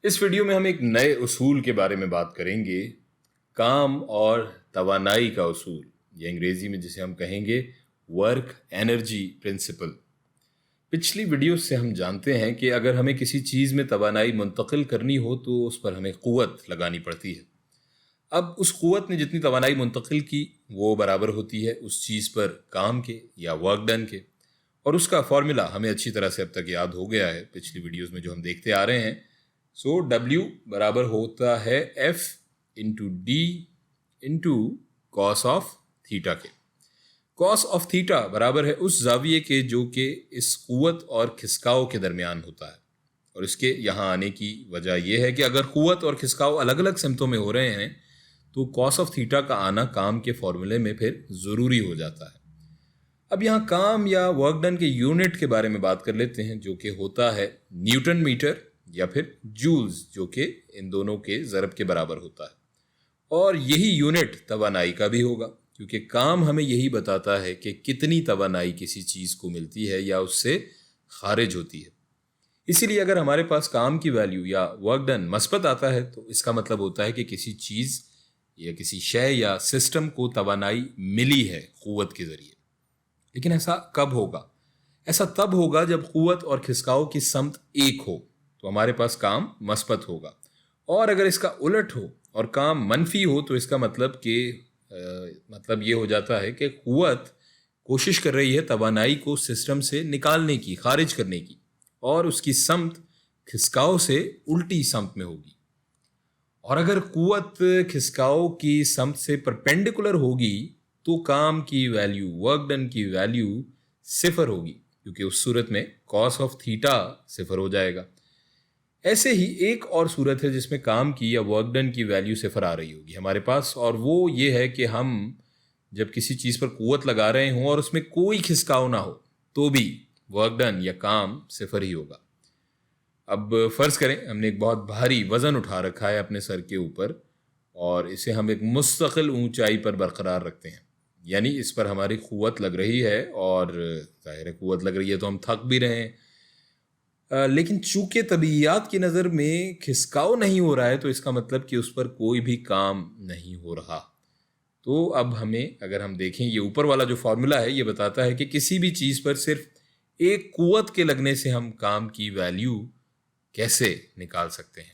اس video میں ہم ایک نئے اصول کے بارے میں بات کریں گے، کام اور توانائی کا اصول، یا انگریزی میں جسے ہم کہیں گے ورک انرجی پرنسپل۔ پچھلی ویڈیو سے ہم جانتے ہیں کہ اگر ہمیں کسی چیز میں توانائی منتقل کرنی ہو تو اس پر ہمیں قوت لگانی پڑتی ہے۔ اب اس قوت نے جتنی توانائی منتقل کی وہ برابر ہوتی ہے اس چیز پر کام کے یا ورک ڈن کے، اور اس کا فارمولا ہمیں اچھی طرح سے اب تک یاد ہو گیا ہے پچھلی ویڈیوز میں جو ہم دیکھتے آ رہے ہیں۔ سو W برابر ہوتا ہے F into D into cos of theta کے۔ کاس آف تھیٹا برابر ہے اس زاویے کے جو کہ اس قوت اور کھسکاؤ کے درمیان ہوتا ہے، اور اس کے یہاں آنے کی وجہ یہ ہے کہ اگر قوت اور کھسکاؤ الگ الگ سمتوں میں ہو رہے ہیں تو کاس آف تھیٹا کا آنا کام کے فارمولے میں پھر ضروری ہو جاتا ہے۔ اب یہاں کام یا ورک ڈن کے یونٹ کے بارے میں بات کر لیتے ہیں، جو کہ ہوتا ہے نیوٹن میٹر یا پھر جولز، جو کہ ان دونوں کے ضرب کے برابر ہوتا ہے، اور یہی یونٹ توانائی کا بھی ہوگا، کیونکہ کام ہمیں یہی بتاتا ہے کہ کتنی توانائی کسی چیز کو ملتی ہے یا اس سے خارج ہوتی ہے۔ اسی لیے اگر ہمارے پاس کام کی ویلیو یا ورک ڈن مثبت آتا ہے تو اس کا مطلب ہوتا ہے کہ کسی چیز یا کسی شے یا سسٹم کو توانائی ملی ہے قوت کے ذریعے۔ لیکن ایسا کب ہوگا؟ ایسا تب ہوگا جب قوت اور کھسکاؤ کی سمت ایک ہو تو ہمارے پاس کام مثبت ہوگا، اور اگر اس کا الٹ ہو اور کام منفی ہو تو اس کا مطلب یہ ہو جاتا ہے کہ قوت کوشش کر رہی ہے توانائی کو سسٹم سے نکالنے کی، خارج کرنے کی، اور اس کی سمت کھسکاؤ سے الٹی سمت میں ہوگی۔ اور اگر قوت کھسکاؤ کی سمت سے پرپینڈیکولر ہوگی تو کام کی ویلیو، ورک ڈن کی ویلیو صفر ہوگی، کیونکہ اس صورت میں کاس آف تھیٹا صفر ہو جائے گا۔ ایسے ہی ایک اور صورت ہے جس میں کام کی یا ورک ڈن کی ویلیو صفر آ رہی ہوگی ہمارے پاس، اور وہ یہ ہے کہ ہم جب کسی چیز پر قوت لگا رہے ہوں اور اس میں کوئی کھسکاؤ نہ ہو تو بھی ورک ڈن یا کام صفر ہی ہوگا۔ اب فرض کریں ہم نے ایک بہت بھاری وزن اٹھا رکھا ہے اپنے سر کے اوپر، اور اسے ہم ایک مستقل اونچائی پر برقرار رکھتے ہیں، یعنی اس پر ہماری قوت لگ رہی ہے، اور ظاہر ہے قوت لگ رہی ہے تو ہم تھک بھی رہے ہیں، لیکن چونکہ طبیعیات کی نظر میں کھسکاؤ نہیں ہو رہا ہے تو اس کا مطلب کہ اس پر کوئی بھی کام نہیں ہو رہا۔ تو اب ہمیں اگر ہم دیکھیں یہ اوپر والا جو فارمولا ہے یہ بتاتا ہے کہ کسی بھی چیز پر صرف ایک قوت کے لگنے سے ہم کام کی ویلیو کیسے نکال سکتے ہیں۔